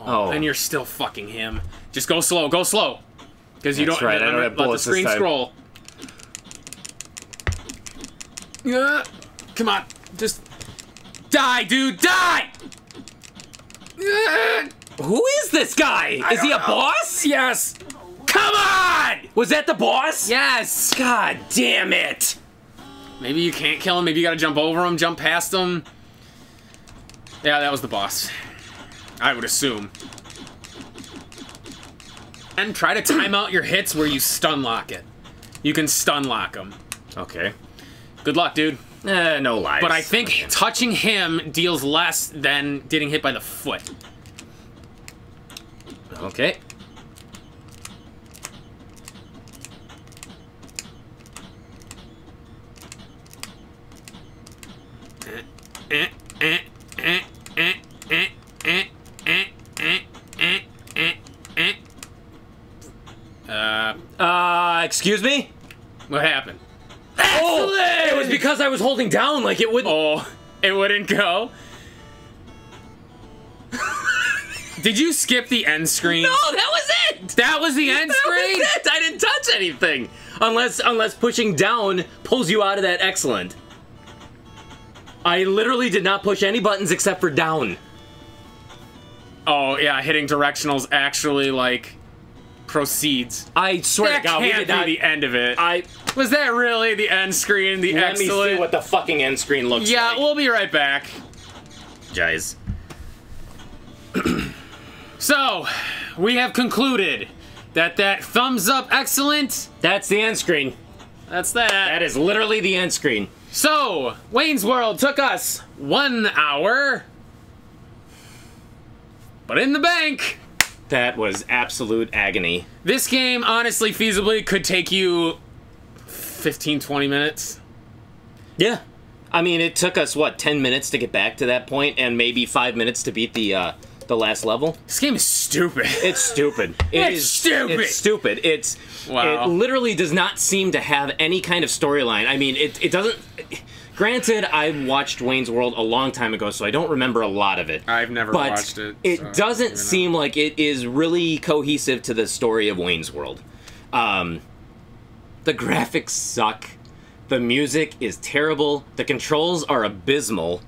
Oh. And you're still fucking him. Just go slow, go slow. Because you don't, right, I don't have let the bullets this screen time. scroll. Yeah. Come on. Just die, dude, die! Who is this guy? Is he a boss? Yes. Come on! Was that the boss? Yes! God damn it! Maybe you can't kill him, maybe you gotta jump over him, jump past him. Yeah, that was the boss. I would assume. And try to time out your hits where you stun lock it. You can stun lock him. Okay. Good luck, dude. No lies. But I think touching him deals less than getting hit by the foot. Okay. Excuse me? What happened? Oh, it was because I was holding down like it wouldn't. Oh, it wouldn't go? Did you skip the end screen? No, that was it! That was the end screen? That was it! I didn't touch anything! Unless pushing down pulls you out of that excellent. I literally did not push any buttons except for down. Oh, yeah, hitting directionals actually, like, proceeds. I swear to God, we did not be the end of it. I Was that really the end screen? The let me see what the fucking end screen looks like. Yeah, we'll be right back. Guys. So, we have concluded that thumbs up excellent, That's the end screen. that's that. That is literally the end screen. So, Wayne's World took us 1 hour, but in the bank. That was absolute agony. This game, honestly, feasibly, could take you 15, 20 minutes. Yeah. I mean, it took us, what, 10 minutes to get back to that point, and maybe 5 minutes to beat the last level? This game is stupid. It's stupid. It's stupid. It's stupid. It's... Wow. It literally does not seem to have any kind of storyline. I mean, it doesn't... Granted, I watched Wayne's World a long time ago, so I don't remember a lot of it. I've never but watched it. It so doesn't seem like it is really cohesive to the story of Wayne's World. The graphics suck. The music is terrible. The controls are abysmal.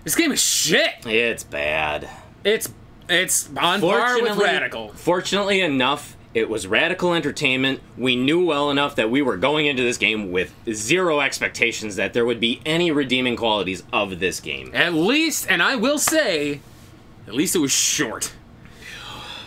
This game is shit. It's bad. It's on par with Radical. Fortunately enough, it was Radical entertainment. We knew well enough that we were going into this game with zero expectations that there would be any redeeming qualities of this game. At least, and I will say, at least it was short.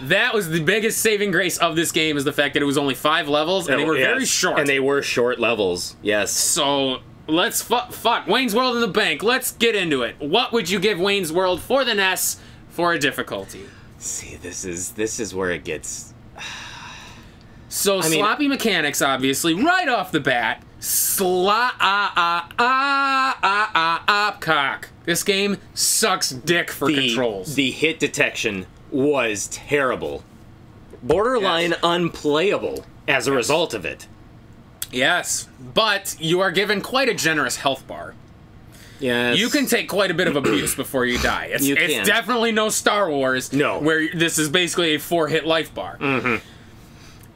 That was the biggest saving grace of this game, is the fact that it was only 5 levels, and they were very short. And they were short levels, yes. So, let's fuck Wayne's World in the bank. Let's get into it. What would you give Wayne's World for the NES for a difficulty? See, this is where it gets... So, sloppy mechanics, obviously, right off the bat. Cock. This game sucks dick for controls. The hit detection was terrible. Borderline unplayable as a result of it. Yes, but you are given quite a generous health bar. Yes. You can take quite a bit of abuse before you die. It's definitely no Star Wars, where this is basically a 4-hit life bar. Mm-hmm.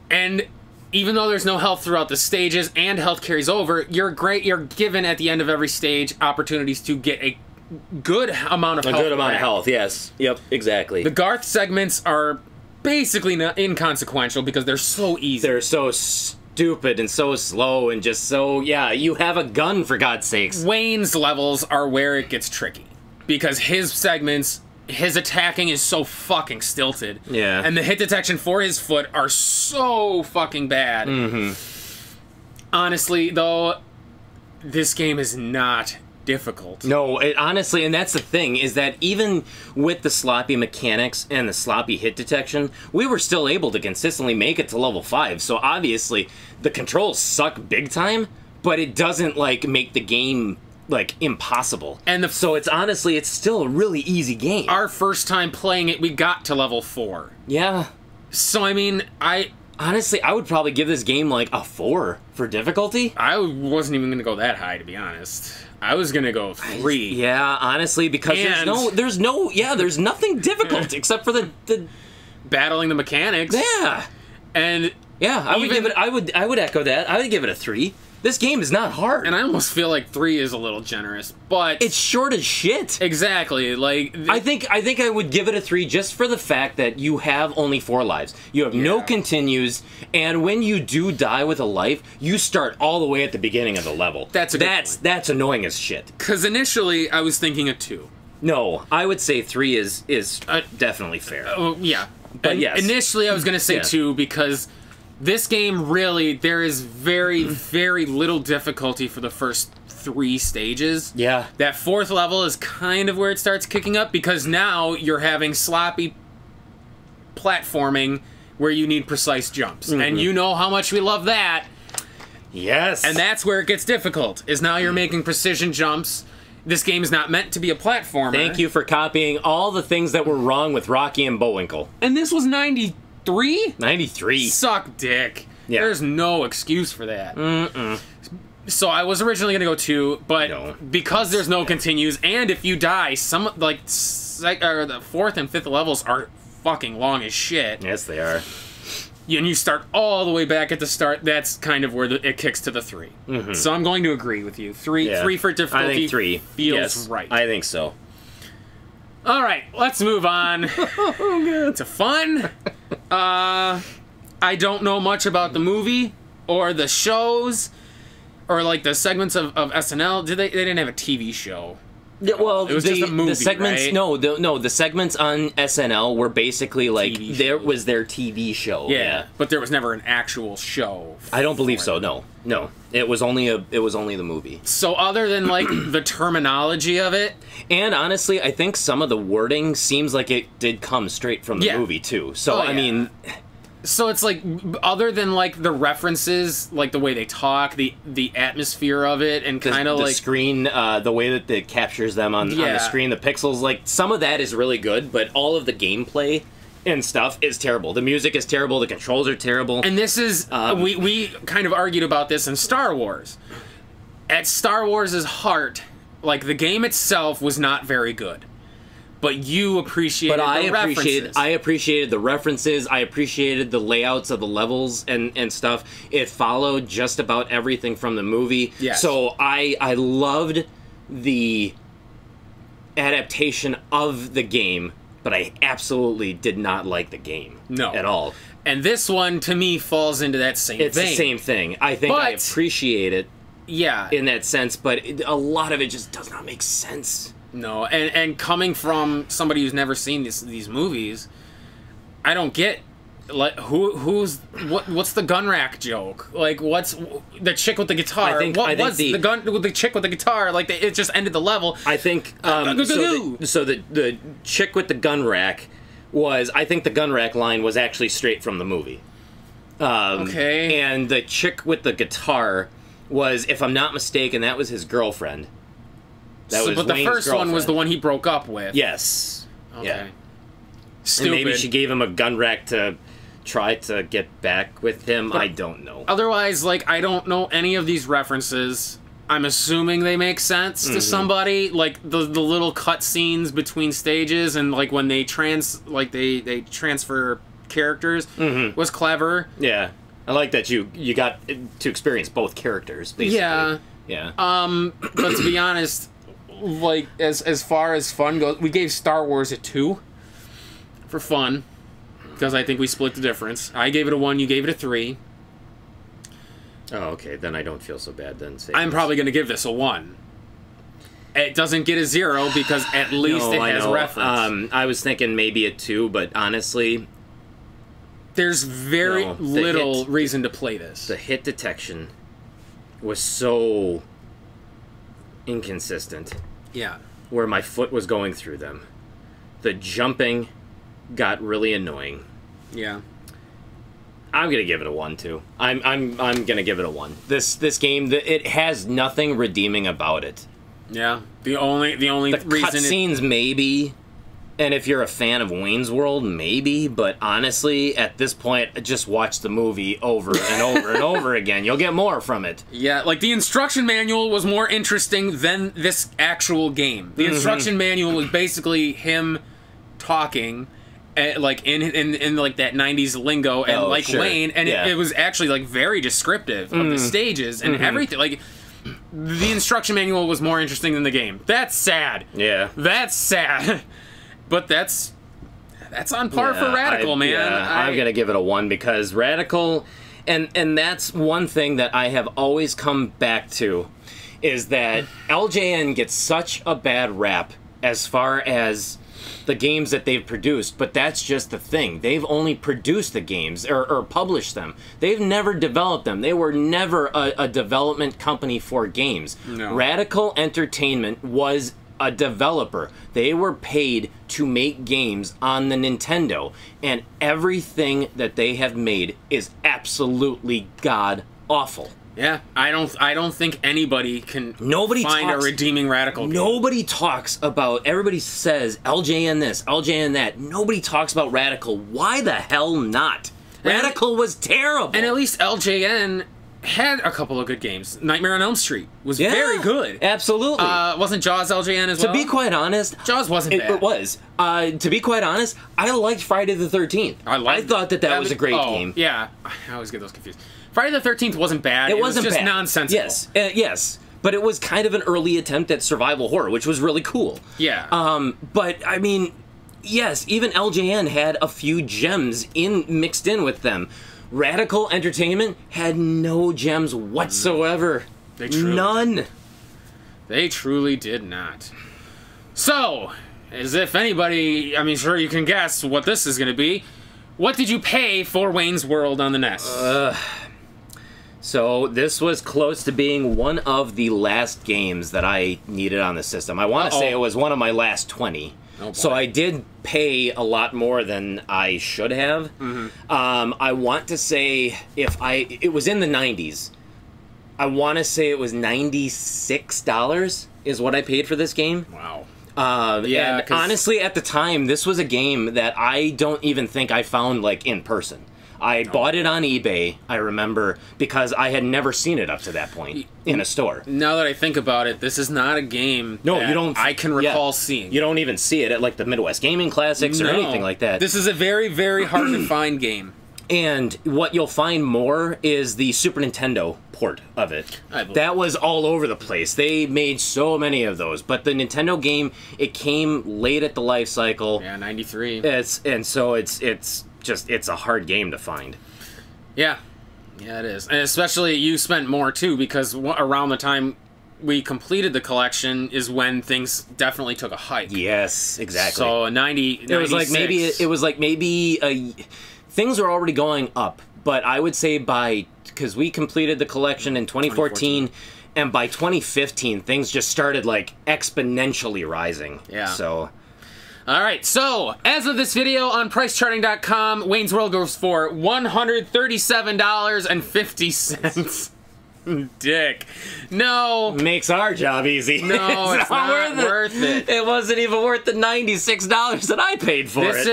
And even though there's no health throughout the stages and health carries over, you're given at the end of every stage opportunities to get a good amount of health. A good amount of health, yes. Yep, exactly. The Garth segments are basically inconsequential because they're so easy. They're so stupid and so slow and just so, yeah, you have a gun, for God's sakes. Wayne's levels are where it gets tricky because his segments... His attacking is so fucking stilted. Yeah. And the hit detection for his foot are so fucking bad. Mm-hmm. Honestly, though, this game is not difficult. No, honestly, and that's the thing, is that even with the sloppy mechanics and the sloppy hit detection, we were still able to consistently make it to level 5. So obviously, the controls suck big time, but it doesn't, like, make the game... like, impossible. And so it's honestly, it's still a really easy game. Our first time playing it, we got to level 4. Yeah. So, I mean, Honestly, I would probably give this game like a 4 for difficulty. I wasn't even going to go that high, to be honest. I was going to go 3. Yeah, honestly, because there's nothing difficult except for the battling the mechanics. Yeah. And yeah, I would echo that. I would give it a 3. This game is not hard. And I almost feel like 3 is a little generous, but it's short as shit. Exactly. Like I think I would give it a 3 just for the fact that you have only 4 lives. You have no continues, and when you do die with a life, you start all the way at the beginning of the level. That's annoying as shit. Because initially I was thinking a 2. No, I would say 3 is definitely fair. Yeah. But yes. Initially I was going to say 2 because this game really, there is very, very little difficulty for the first 3 stages. Yeah. That 4th level is kind of where it starts kicking up because now you're having sloppy platforming where you need precise jumps. And you know how much we love that. Yes. And that's where it gets difficult, is now you're making precision jumps. This game is not meant to be a platformer. Thank you for copying all the things that were wrong with Rocky and Bullwinkle. And this was 93? 93. Suck dick. Yeah. There's no excuse for that. So I was originally going to go 2, but because there's no continues, and if you die, the 4th and 5th levels are fucking long as shit. Yes, they are. And you start all the way back at the start. That's kind of where it kicks to the 3. So I'm going to agree with you. 3 for difficulty. I think 3 feels right. I think so. All right, let's move on to fun. I don't know much about the movie or the shows or like the segments of SNL. They didn't have a TV show. Yeah, well, it was just a movie, the segments. Right? The segments on SNL were basically like was their TV show. Yeah, but there was never an actual show. I don't believe so. No, it was only the movie. So other than like the terminology of it, and honestly, I think some of the wording seems like it did come straight from the movie too. So I mean. So it's like, other than like the references, like the way they talk, the atmosphere of it, and kind of like the screen, the way that it captures them on the screen, the pixels, like some of that is really good, but all of the gameplay and stuff is terrible. The music is terrible. The controls are terrible. And this is we kind of argued about this in Star Wars. At Star Wars' heart, like the game itself was not very good. But you appreciated the references. I appreciated the references. I appreciated the layouts of the levels and stuff. It followed just about everything from the movie. Yes. So I loved the adaptation of the game, but I absolutely did not like the game. No. At all. And this one, to me, falls into that same vein. It's the same thing. I think I appreciate it in that sense, but a lot of it just does not make sense. No, and coming from somebody who's never seen these movies, I don't get like what's the gun rack joke? Like what's the chick with the guitar? I think the chick with the guitar? Like it just ended the level. I think so the chick with the gun rack was, I think the gun rack line was actually straight from the movie. Okay. And the chick with the guitar was, if I'm not mistaken, that was his girlfriend. But the first one was the one he broke up with. Yes. Okay. Yeah. Stupid. And maybe she gave him a gun rack to try to get back with him. But I don't know. Otherwise, like, I don't know any of these references. I'm assuming they make sense to somebody. Like the little cut scenes between stages and like when they they transfer characters was clever. Yeah. I like that you got to experience both characters, basically. Yeah. Yeah. But to be honest, like as far as fun goes, we gave Star Wars a 2 for fun because I think we split the difference. I gave it a 1, you gave it a 3. Oh, okay. Then I don't feel so bad. Then I'm probably going to give this a 1. It doesn't get a 0 because at least it has reference. I was thinking maybe a 2, but honestly, there's very little reason to play this. The hit detection was so inconsistent. Yeah. Where my foot was going through them. The jumping got really annoying. Yeah. I'm gonna give it a 1 too. I'm gonna give it a 1. This game, it has nothing redeeming about it. Yeah. The only reason cutscenes maybe, And if you're a fan of Wayne's World, maybe, but honestly, at this point, just watch the movie over and over and over again. You'll get more from it. Yeah, like the instruction manual was more interesting than this actual game. The instruction manual was basically him talking, like in like that 90s lingo, and Wayne, and it was actually like very descriptive of the stages and everything. Like, the instruction manual was more interesting than the game. That's sad. Yeah. That's sad. But that's on par for Radical, man. Yeah, I'm gonna give it a 1 because Radical, and that's one thing that I have always come back to, is that LJN gets such a bad rap as far as the games that they've produced, but that's just the thing. They've only produced the games or published them. They've never developed them. They were never a development company for games. No. Radical Entertainment was a developer. They were paid to make games on the Nintendo, and everything that they have made is absolutely god awful. Yeah, I don't think anybody can find a redeeming Radical game. Nobody talks about, everybody says LJN this, LJN that. Nobody talks about Radical. Why the hell not? Radical was terrible. And at least LJN had a couple of good games. Nightmare on Elm Street was very good. Absolutely. Wasn't Jaws LJN as well? To be quite honest, Jaws wasn't bad. It was. To be quite honest, I liked Friday the 13th. I thought that was a great game. Yeah, I always get those confused. Friday the 13th wasn't bad. It wasn't was just bad. nonsensical. Yes, yes. But it was kind of an early attempt at survival horror, which was really cool. Yeah. But, I mean, yes, even LJN had a few gems mixed in with them. Radical Entertainment had no gems whatsoever. None. They truly did not. So, as if anybody, I mean, sure you can guess what this is going to be. What did you pay for Wayne's World on the NES? So this was close to being one of the last games that I needed on the system. I want to say it was one of my last 20. So I did pay a lot more than I should have. I want to say it was in the 90s. I want to say it was $96 is what I paid for this game. Wow. Yeah, and honestly, at the time, this was a game that I don't even think I found, like, in person. I bought it on eBay, I remember, because I had never seen it up to that point in a store. Now that I think about it, this is not a game I can recall seeing. You don't even see it at, like, the Midwest Gaming Classics or anything like that. This is a very, very hard to find game. And what you'll find more is the Super Nintendo port of it. That was all over the place. They made so many of those. But the Nintendo game, it came late at the life cycle. Yeah, 93. It's a hard game to find. Yeah. Yeah, it is. And especially you spent more, too, because around the time we completed the collection is when things definitely took a hike. Yes, exactly. So 96. It was like maybe things were already going up, but I would say because we completed the collection in 2014, and by 2015 things just started like exponentially rising. Yeah. So all right, so as of this video on pricecharting.com, Wayne's World goes for $137.50. Dick. No. Makes our job easy. No, it's not worth it. It wasn't even worth the $96 that I paid for it.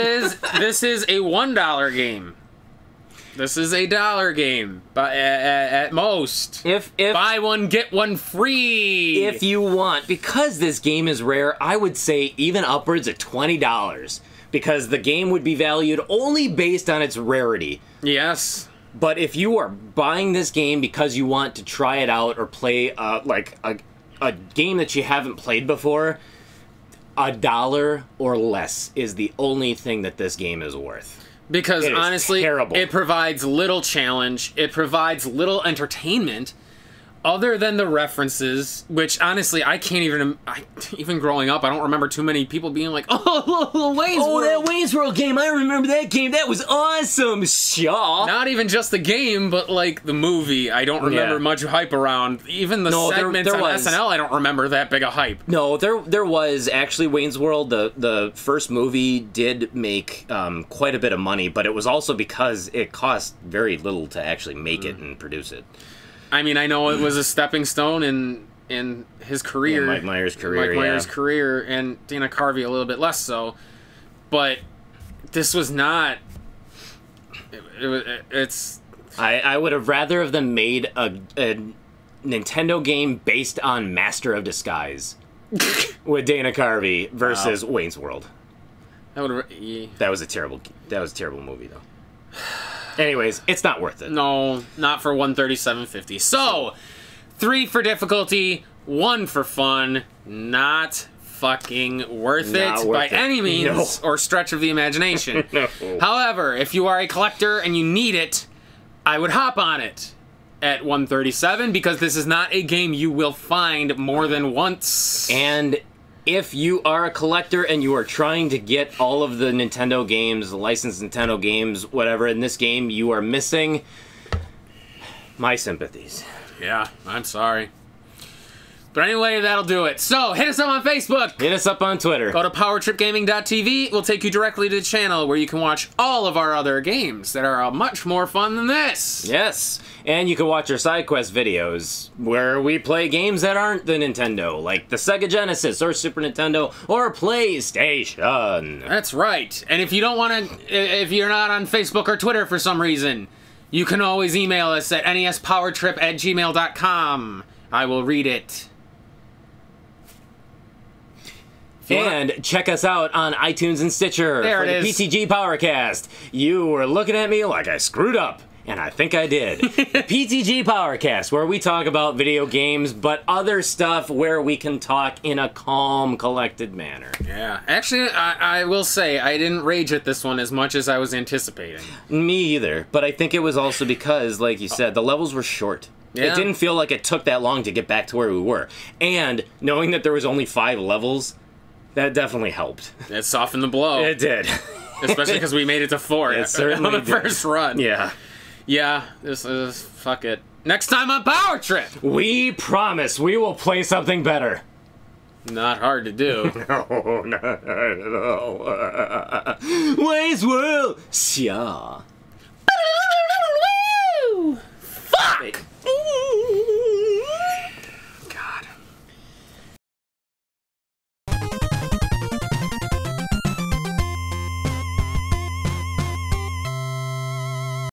This is a $1 game. This is a $1 game, at most. If buy one, get one free. If you want, because this game is rare, I would say even upwards of $20, because the game would be valued only based on its rarity. Yes. But if you are buying this game because you want to try it out or play like a game that you haven't played before, $1 or less is the only thing that this game is worth. Because honestly, terrible. It provides little challenge, it provides little entertainment, other than the references, which honestly, I can't even growing up, I don't remember too many people being like, oh, Wayne's World. That Wayne's World game, I remember that game, that was awesome, Shaw. Not even just the game, but like the movie, I don't remember much hype around. Even the segments on SNL, I don't remember that big a hype. No, there was actually Wayne's World, the first movie did make quite a bit of money, but it was also because it cost very little to actually make it and produce it. I mean, I know it was a stepping stone in his career. Yeah, Mike Myers' career, career, and Dana Carvey a little bit less so. but this was not. It's. I would have rather have them made a Nintendo game based on Master of Disguise with Dana Carvey versus Wayne's World. That was a terrible movie though. Anyways, it's not worth it. No, not for 137.50. So, 3 for difficulty, 1 for fun. Not fucking worth it by any means or stretch of the imagination. No. However, if you are a collector and you need it, I would hop on it at 137 because this is not a game you will find more than once. And if you are a collector and you are trying to get all of the Nintendo games, the licensed Nintendo games, whatever, in this game you are missing, my sympathies. Yeah, I'm sorry. But anyway, that'll do it. So, hit us up on Facebook. Hit us up on Twitter. Go to powertripgaming.tv. We'll take you directly to the channel where you can watch all of our other games that are much more fun than this. Yes. And you can watch our side quest videos where we play games that aren't the Nintendo, like the Sega Genesis or Super Nintendo or PlayStation. That's right. And if you don't want to, if you're not on Facebook or Twitter for some reason, you can always email us at nespowertrip@gmail.com. I will read it. And check us out on iTunes and Stitcher for the PTG Powercast. You were looking at me like I screwed up, and I think I did. The PTG Powercast, where we talk about video games, but other stuff where we can talk in a calm, collected manner. Yeah. Actually, I will say, I didn't rage at this one as much as I was anticipating. Me either, but I think it was also because, like you said, the levels were short. Yeah. It didn't feel like it took that long to get back to where we were. And knowing that there was only 5 levels, that definitely helped. It softened the blow. It did. Especially because we made it to 4 it certainly on the did. First run. Yeah. Yeah, this is... fuck it. Next time on Power Trip! We promise we will play something better. Not hard to do. No, not at all. Wayne's World! Xia.